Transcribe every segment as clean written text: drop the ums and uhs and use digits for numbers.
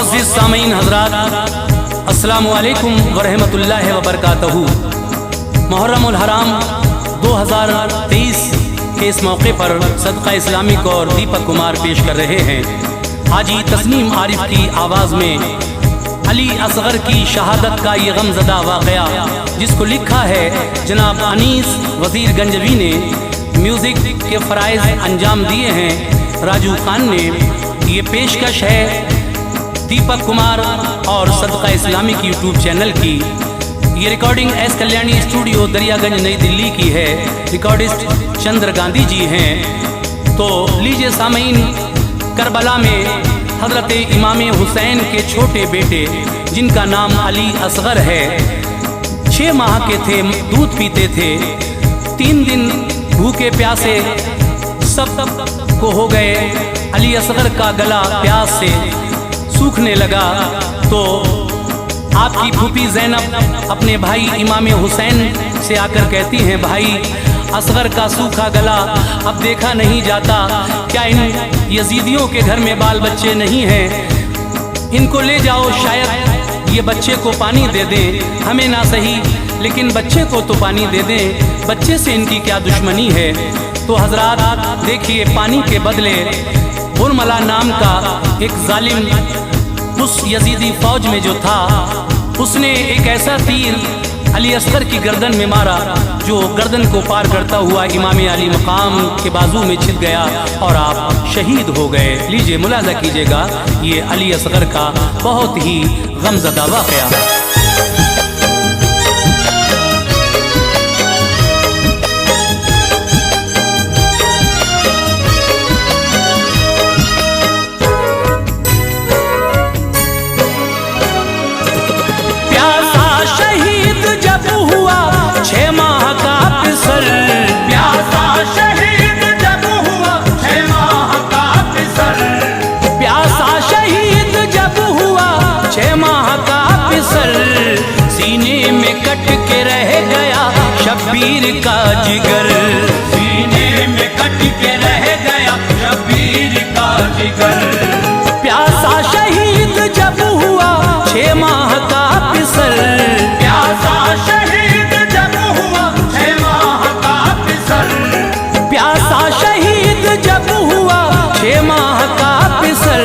मुअज़्ज़िज़ सामीन हज़रात, अस्सलामु अलैकुम व रहमतुल्लाहि व बरकातहू। मुहर्रमुल हराम 2023 के इस मौके पर सदका इस्लामिक और दीपक कुमार पेश कर रहे हैं हाजी तस्नीम आरिफ की आवाज़ में अली असगर की शहादत का ये गमज़दा वाक़या, जिसको लिखा है जनाब अनीस वज़ीर गंजवी ने। म्यूज़िक के फ़राइज़ अंजाम दिए हैं राजू खान ने। ये पेशकश है दीपक कुमार और सदका इस्लामिक यूट्यूब चैनल की। ये recording S Kalyani studio Daryaganj नई दिल्ली की है। रिकॉर्डिस्ट चंद्र गांधी जी हैं। तो लीजिए सामीन, करबला में हज़रत इमाम हुसैन के छोटे बेटे जिनका नाम अली असगर है, 6 माह के थे, दूध पीते थे। 3 दिन भूखे प्यासे सब को हो गए। अली असगर का गला प्यास से सूखने लगा तो आपकी फूफी ज़ैनब अपने भाई इमाम हुसैन से आकर कहती हैं, भाई असगर का सूखा गला अब देखा नहीं जाता, क्या इन यजीदियों के घर में बाल बच्चे नहीं हैं? इनको ले जाओ, शायद ये बच्चे को पानी दे दें, हमें ना सही लेकिन बच्चे को तो पानी दे दें, बच्चे से इनकी क्या दुश्मनी है। तो हजरात देखिए, पानी के बदले बुरमला नाम का एक जालिम उस यजीदी फौज में जो था, उसने एक ऐसा तीर अली असगर की गर्दन में मारा जो गर्दन को पार करता हुआ इमाम अली मकाम के बाजू में छिप गया और आप शहीद हो गए। लीजिए मुलाजा कीजिएगा ये अली असगर का बहुत ही गमज़दा वाक़या। कट के रह गया शब्बीर का जिगर, सीने में कट के रह गया शब्बीर का जिगर। प्यासा शहीद जब हुआ 6 माह का पिसर, प्यासा शहीद जब हुआ 6 माह का पिसर, प्यासा शहीद जब हुआ 6 माह का पिसर,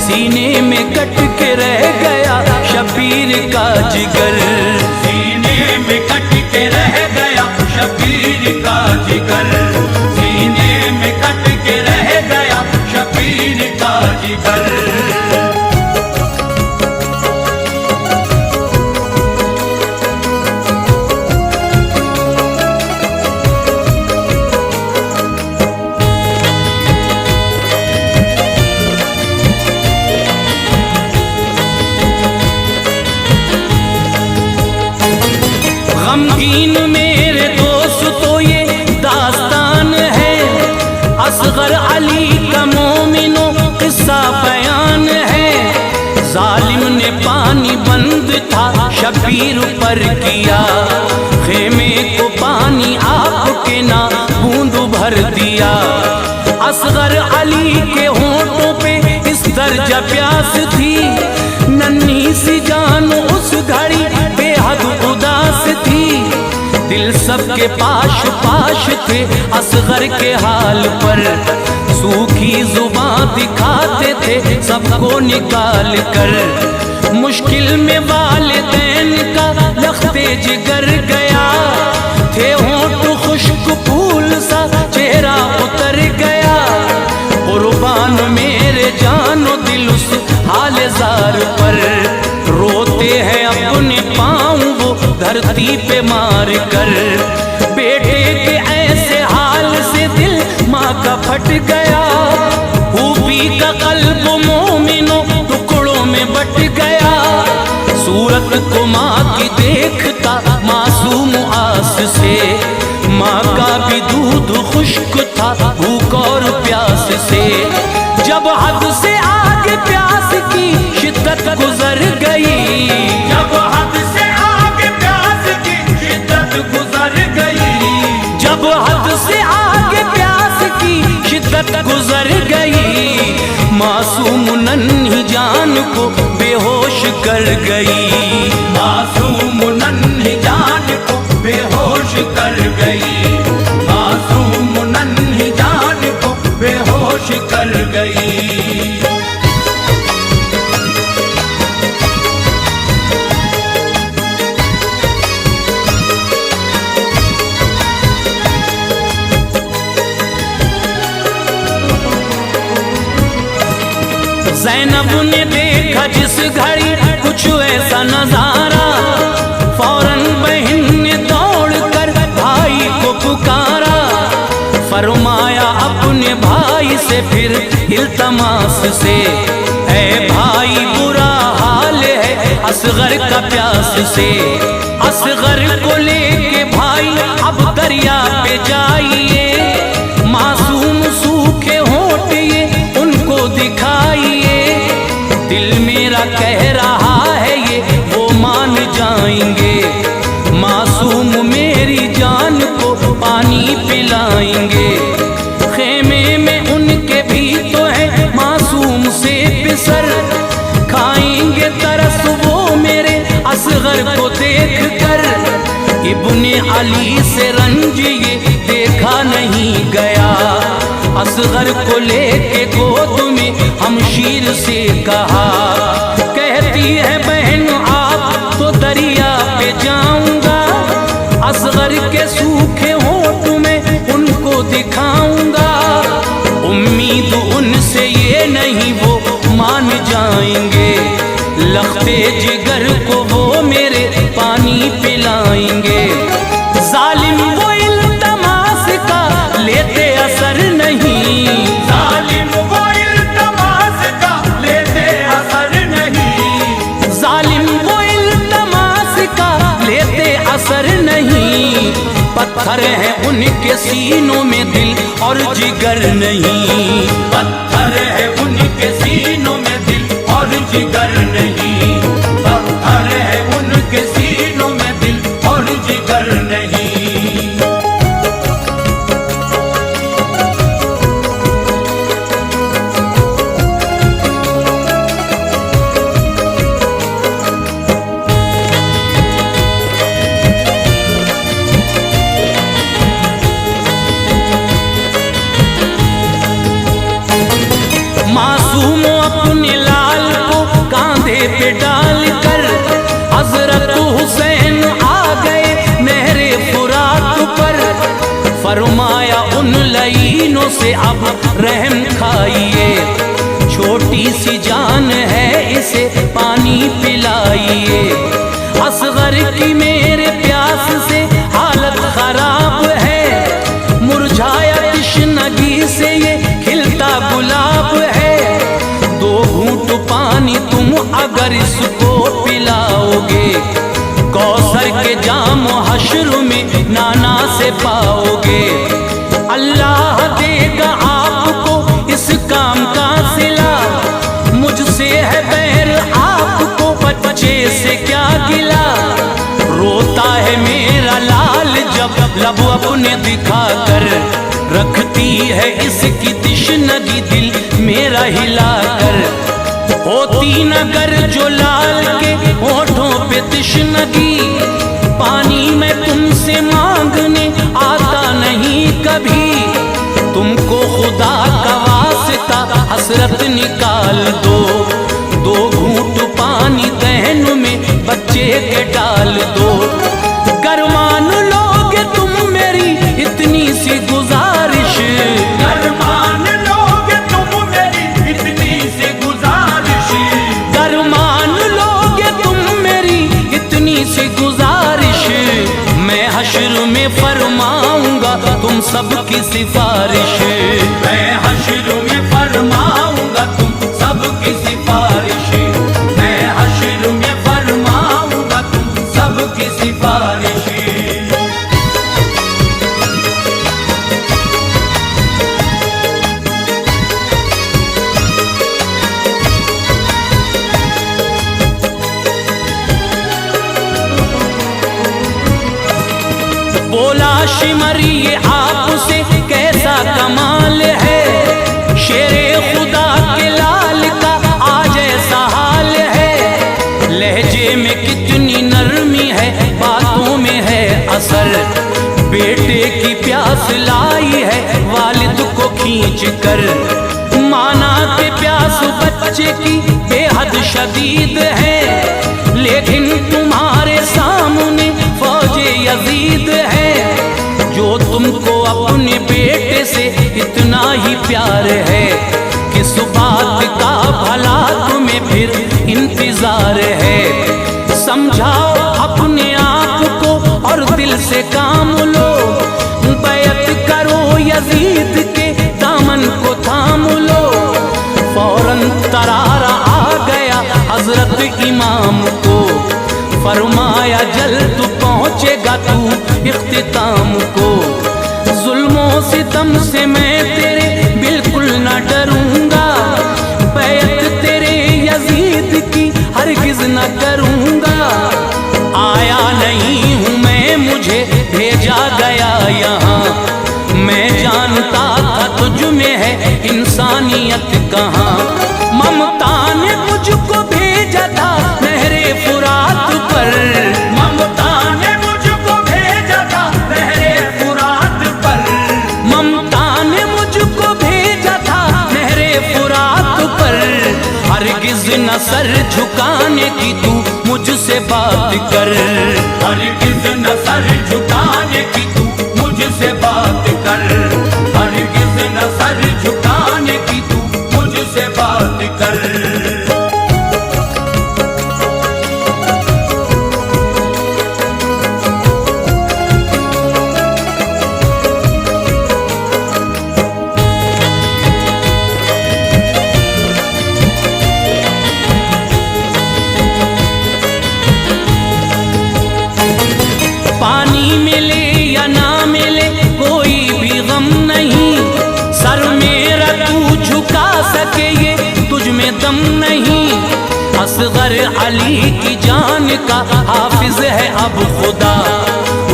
सीने में कट के रह गया शब्बीर का जिगर, में कट के रह गया शब्बीर का जिगर, सीने में कट के रह गया शब्बीर का जिगर। गमगीन मेरे दोस्त तो ये दास्तान है, असगर अली का मोमिनो किस्सा बयान है। जालिम ने पानी बंद था शब्बीर पर किया, खेमे को पानी आपके ना बूंद भर दिया। असगर अली के होंठों पे इस दर्जा प्यास थी, नन्ही सी जान उस घड़ी बेहद उदास थी। दिल सबके पाश पाश थे असगर के हाल पर, सूखी जुबां दिखाते थे सबको निकाल कर। मुश्किल में वालिदैन का लख्ते जिगर गया, थे होंठ खुश्क फूल सा चेहरा उतर गया। कुर्बान मेरे जानो दिल उस हाल ज़ार पर, रोते हैं अपने पाँव वो धरती पे मार कर। बेटे के ऐसे हाल से दिल माँ का फट गया, फूफी का कल्ब मोमिनो टुकड़ों में बट गया। सूरत को माँ की देखता मासूम आस से, माँ का भी दूध खुश्क था भूख और प्यास से। जब हद से आगे प्यास की शिद्दत गुजर गई, जब हद से आगे प्यास की शिद्दत गुजर गई, जब हद से आगे प्यास की शिद्दत गुजर गई। मासूम नन्ही जान को कर गई, मासूम नन्ही जान को बेहोश कर गई, मासूम नन्ही जान को बेहोश कर गई। ज़ैनब ने देखा जिस घड़ी कुछ ऐसा नजारा, फौरन बहन ने दौड़ कर भाई को पुकारा। फरमाया अपने भाई से फिर इल्तमास से, ऐ भाई बुरा हाल है असगर का प्यास से। असगर को लेके भाई अब दरिया पे जाइए, मासूम सूखे होंठ ये उनको दिखाइए। दिल मेरा कह रहा है ये वो मान जाएंगे, मासूम मेरी जान को पानी पिलाएंगे। खेमे में उनके भी तो है मासूम से पिसर, खाएंगे तरस वो मेरे असगर को देख कर। इब्ने अली से रंज ये देखा नहीं गया, असगर को लेके गोद में हमशीर से कहा। कहती है बहन आप तो दरिया पे जाऊंगा, असगर के सूखे होंठ में उनको दिखाऊंगा। उम्मीद उनसे ये नहीं वो मान जाएंगे, लख्ते जिगर को वो मेरे पानी पिलाएंगे। जालिम वो इल्तमास का लेते असर नहीं, जालिम वो इल्तमास का लेते असर नहीं, जालिम वो इल्तमास का लेते असर नहीं। पत्थर है उनके सीनों में दिल और जिगर नहीं, पत्थर है उनके सीनों में दिल और जिगर नहीं, पत्थर है उनके सीनों में दिल और जिगर नहीं। मासूम अपने लाल को कांधे पे डाल कर हजरत हुसैन आ गए नहरे फुरात पर। फरमाया उन लईनों से अब रहम खाइए, छोटी सी जान है इसे पानी पिलाइए। असगर की मेरे प्यास से हालत खराब है, मुरझाया तृष्णगी से ये खिलता गुलाब है। दो घूंट पानी तुम अगर इसको पिलाओगे, कौसर के जाम हश्र में नाना से पाओगे। अल्लाह देगा आपको इस काम का सिला, मुझसे है बैर आपको बच्चे से क्या गिला। रोता है मेरा लाल जब लब अपने दिखा कर, रखती है इसकी तृष्णगी दिल मेरा हिला कर। होती नगर जो लाल के होठों पे तृष्णगी, पानी में तुमसे मांगने आता नहीं कभी। तुमको खुदा का वास्ता हसरत निकाल दो, दो घूंट पानी दहन में बच्चे के डाल दो। गर मान लोगे तुम मेरी इतनी सी गुजारिश, गर मान लोगे तुम मेरी इतनी सी गुजारिश, गर मान लोगे तुम मेरी इतनी सी गुजारिश। मैं हश्र में फरमाऊंगा तुम सबकी सिफारिश, मैं हश्र में फरमाऊंगा तुम सबकी सिफारिश, मैं हश्र में फरमाऊंगा तुम सबकी सिफारिश। बोला शिमर ये आपसे कैसा कमाल है, शेरे खुदा के लाल का आज ऐसा हाल है। लहजे में कितनी नरमी है, बातों में है असर। बेटे की प्यास लाई है वालिद को खींच कर, माना के प्यास बच्चे की बेहद शदीद है, लेकिन तुम्हारे सामने फौजे यजीद है। जो तुमको अपने बेटे से इतना ही प्यार है, किस बात का भला तुम्हें फिर इंतजार है। समझाओ अपने आप को और दिल से काम लो, बैत करो यजीद के दामन को थाम लो। फौरन तरारा आ गया हजरत इमाम को, फरमाया जल्द पहुँचेगा तू इख्तिताम को। जुल्मों सितम से मैं तेरे बिल्कुल न डरूंगा, बैत तेरे यजीद की हरगिज न करूंगा। आया नहीं हूँ मैं, मुझे भेजा गया यहाँ, मैं जानता था तुझ में है इंसानियत कहाँ। ममता ने मुझको भेजा था नहरे फुरात पर, ममता ने मुझको भेजा था नहरे फुरात पर, ममता ने मुझको भेजा था नहरे फुरात पर। हरगिज न सर झुकाने की तू मुझसे बात कर, हरगिज न सर झुकाने की तू मुझसे बात कर, हरगिज न सर झुकाने की तू मुझसे बात कर। पानी मिले या ना मिले कोई भी गम नहीं, सर मेरा तू झुका सके ये तुझ में दम नहीं। असगर अली की जान का हाफिज है अब खुदा,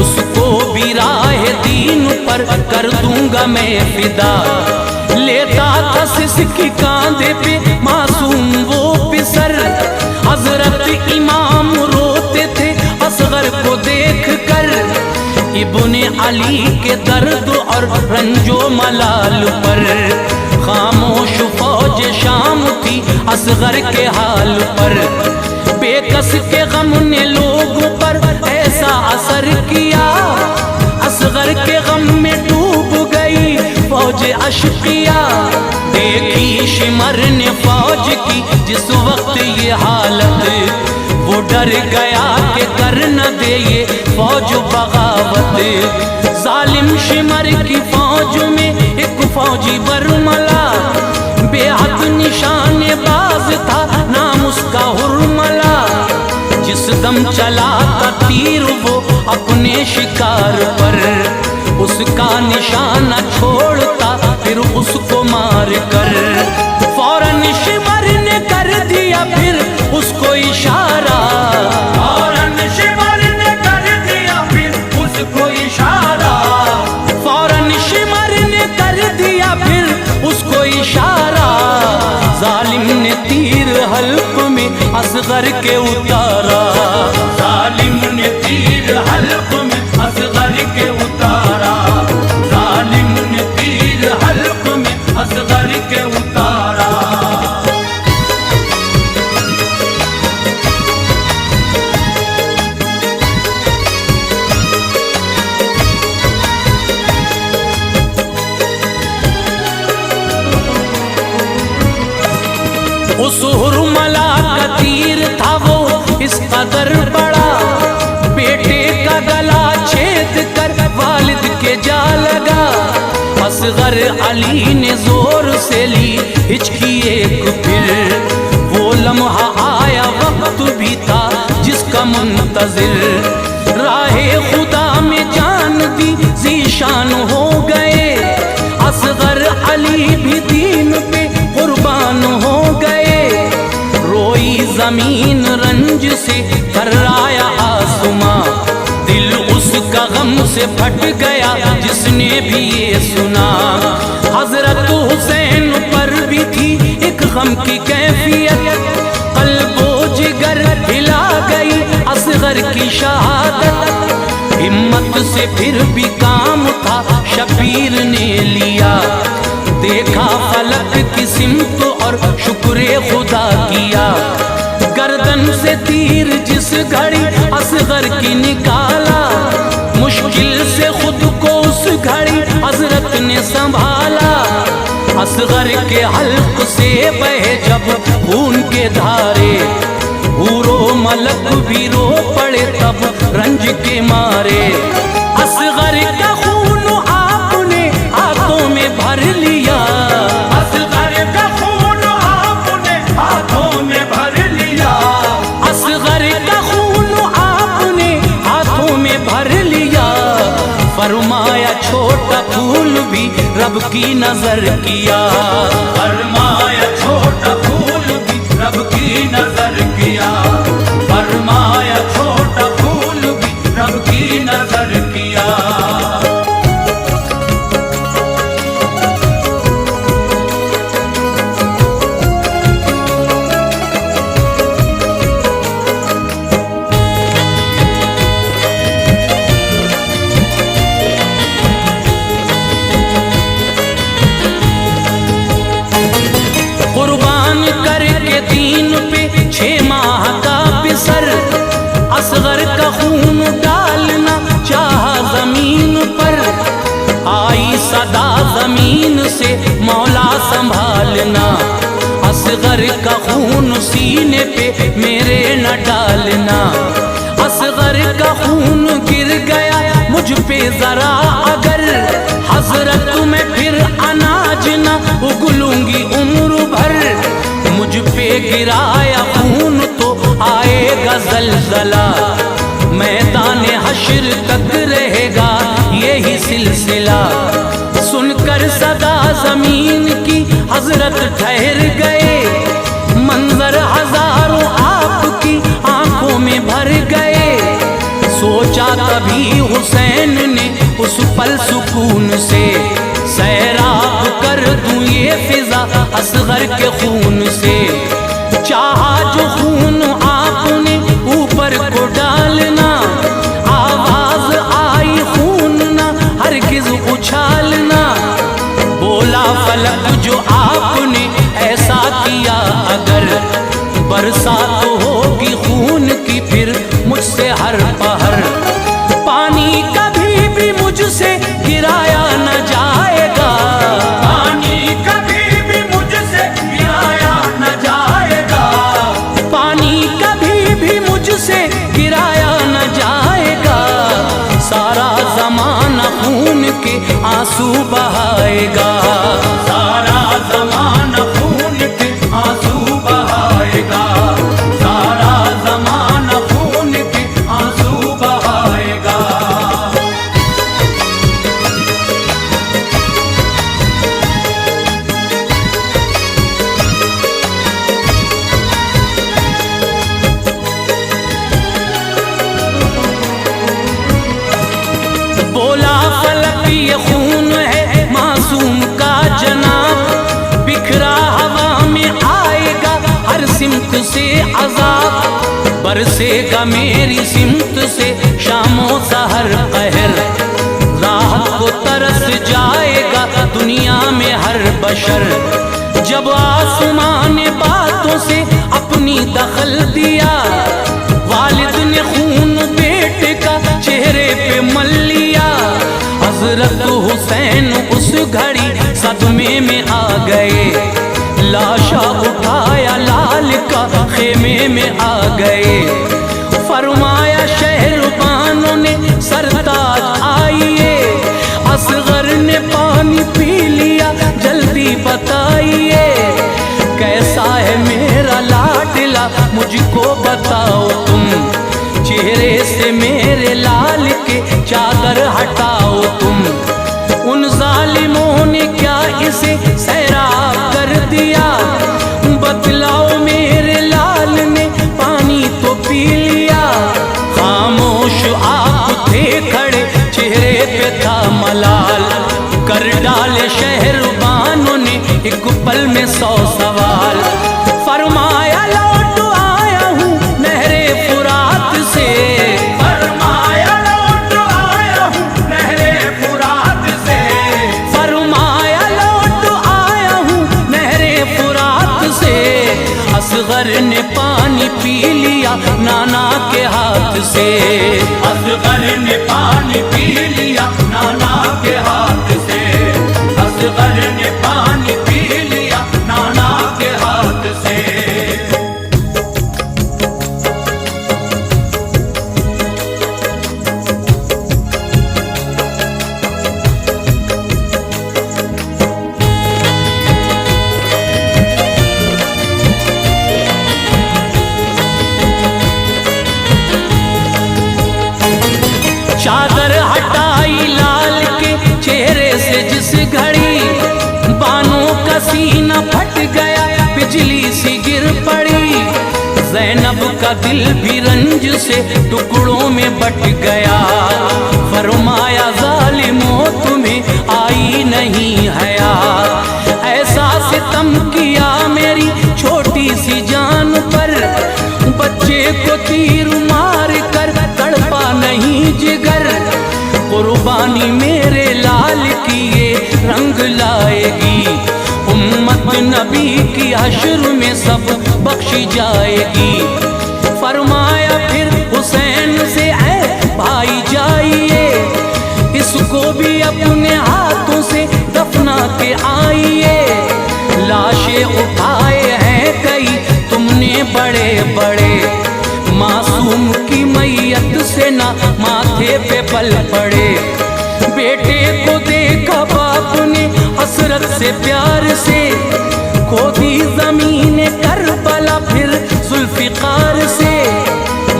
उसको भी राह दीन पर कर दूंगा मैं फिदा। लेता था सिसकी कांधे पे मासूम वो पिसर, हजरत इमाम रोते थे असगर को देख कर। इब्ने अली के दर्द और रंजो मलाल पर खामोश फौज शाम थी असगर के हाल पर। बेकस के गम ने लोगों पर ऐसा असर किया, असगर के गम में डूब गई फौज अशकिया। देखी शिमर ने फौज की जिस वक्त ये हालत, वो डर गया कि कर न दे ये फौज बगावत। जालिम शिमर की फौज में एक फौजी बरमला, बेहद निशानेबाज था नाम उसका हुरमला। जिस दम चला था तीर वो अपने शिकार पर, उसका निशाना छोड़ता फिर उसको मार कर। फौरन शिमर ने कर दिया फिर उसको इशारा, फौरन शिमर ने कर दिया फिर उसको इशारा, फौरन शिमर ने कर दिया फिर उसको इशारा। जालिम ने तीर हल्क में असगर के उतारा, जालिम ने तीर हल्क में असगर के उतारा, जालिम ने तीर हल्क में असगर के उतारा। उस हुरमला का तीर था वो इस कदर बड़ा, बेटे का गला छेद कर वालिद के जा लगा। असगर अली ने जोर से ली हिचकी एक फिर, वो लम्हा आया वक्त भी था जिसका मुंतजिर। राहे खुदा में जान दी जीशान हो गए, असगर अली भी दीन पे कुर्बान हो गए। रोई जमीन रंज से कर्राया आसमां, दिल उसका गम से फट गया जिसने भी ये सुना। हजरत हुसैन पर भी थी एक गम की कैफियत, कल्बो जिगर हिला की शहादत। हिम्मत से फिर भी काम था शबीर ने लिया, देखा फलक की सिमत और शुक्र खुदा किया। गर्दन से तीर जिस घड़ी असगर की निकाला, मुश्किल से खुद को उस घड़ी हजरत ने संभाला। असगर के हल्क से बहे जब खून के धारे, हूरो मलक भी रो पड़े तब रंज के मारे। असगर का खून आपने हाथों में भर लिया, असगर का खून आपने हाथों में भर लिया, असगर का खून आपने हाथों में भर लिया। फरमाया छोटा फूल भी रब की नजर किया, फरमाया छोटा फूल भी रब की नजर किया, फरमाया छोटा फूल भी रब की नजर किया। कुर्बान करके दीन पे 6 माह का बिसर, असगर का खून डालना चाहा जमीन पर। आई सदा जमीन से मौला संभालना, असगर का खून सीने पे मेरे न डालना। असगर का खून गिर गया मुझ पे जरा अगर, हजरत में फिर अनाज न उगलूंगी उम्र भर। मुझ पे गिराया खून तो आएगा जलजला, मैदान हश्र तक रहेगा यही सिलसिला। सुनकर सदा जमीन की हजरत ठहर गए, मंजर हजारों आपकी आंखों में भर गए। सोचा तभी हुसैन ने उस पल सुकून से, सैराब कर दूं ये फिजा असगर के खून से। चाहा जो खून आपने ऊपर को डालना, आवाज आई खून ना हरगिज उछालना। बोला फलक जो आपने ऐसा किया अगर, बरसात होगी खून की फिर मुझसे हर पहर। पानी कभी भी मुझसे गिराया न जाएगा, पानी कभी भी मुझसे गिराया न जाएगा, पानी कभी भी मुझसे गिराया न जाएगा। सारा जमाना खून के आंसू बहाएगा, सारा ज़माना खून के आंसू बहाएगा, सारा ज़माना खून के आंसू बहाएगा। बोला फलक ये खून है मासूम का जनाब, बिखरा हवा में आएगा हर सिमत से अजाब। बरसेगा मेरी सिमत से शामों सहर कहर, राहत को तरस जाएगा दुनिया में हर बशर। जब आसमां ने बातों से अपनी दखल दिया, वालिद ने खून बेटे का चेहरे पे मल लिया। हजरत हुसैन उस घड़ी सदमे में आ गए, लाशा उठाया लाल का खेमे में आ गए। फरमाया शहरबानों ने सरताज आइए, असगर ने पानी पी लिया जल्दी बताइए। कैसा है मेरा लाडला मुझको बताओ तुम, चेहरे से मेरे लाल के चादर हटाओ तुम। उन जालिमों ने क्या इसे सैराब कर दिया, बतलाओ मेरे लाल ने पानी तो पी लिया। खामोश आप थे खड़े चेहरे पे था मलाल, कर डाले शहरबानों ने एक पल में 100 सवाल। फरमाया लौट आया हूँ नहरे फुरात से, नाना के हाथ से। असगर ने पानी पी लिया नाना के हाथ से, असगर ने पानी पी लिया नाना के हाथ से। चादर हटाई लाल के चेहरे से जिस घड़ी, बानों का सीना फट गया बिजली सी गिर पड़ी। ज़ैनब का दिल भी रंज से टुकड़ों में बट गया। फरमाया ज़ालिमों तुम्हें आई नहीं हया, ऐसा सितम किया मेरी छोटी सी जान पर। बच्चे को तीर मार कर तड़पा नहीं जिगर, कुर्बानी मेरे लाल की ये रंग लाएगी। उम्मत नबी की हश्र में सब बख्शी जाएगी। फरमाया फिर हुसैन से ऐ भाई जाइए, इसको भी अपने हाथों से दफना के आइए। लाशें उठाए हैं कई तुमने बड़े बड़े, मासूम की मैयत से ना माथे पे पल पड़े। बेटे को देखा बाप ने हसरत से प्यार से, खोदी जमीन करबला फिर जुल्फिकार से।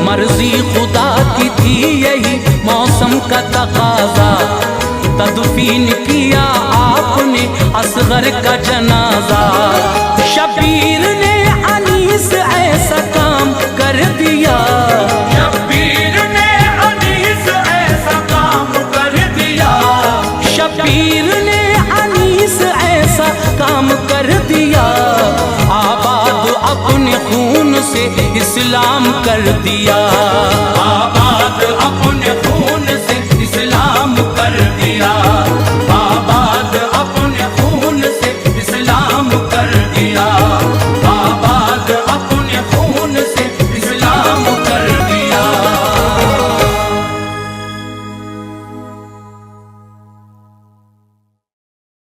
मर्जी खुदा की थी यही मौसम का तकाजा, तदफीन किया आपने असगर का जनाजा। शबीर ने अनीस ऐसा काम कर दिया, शब्बीर ने अनीस ऐसा काम कर दिया, शबीर ने अनीस ऐसा काम कर दिया। आबाद अपने खून से इस्लाम कर दिया।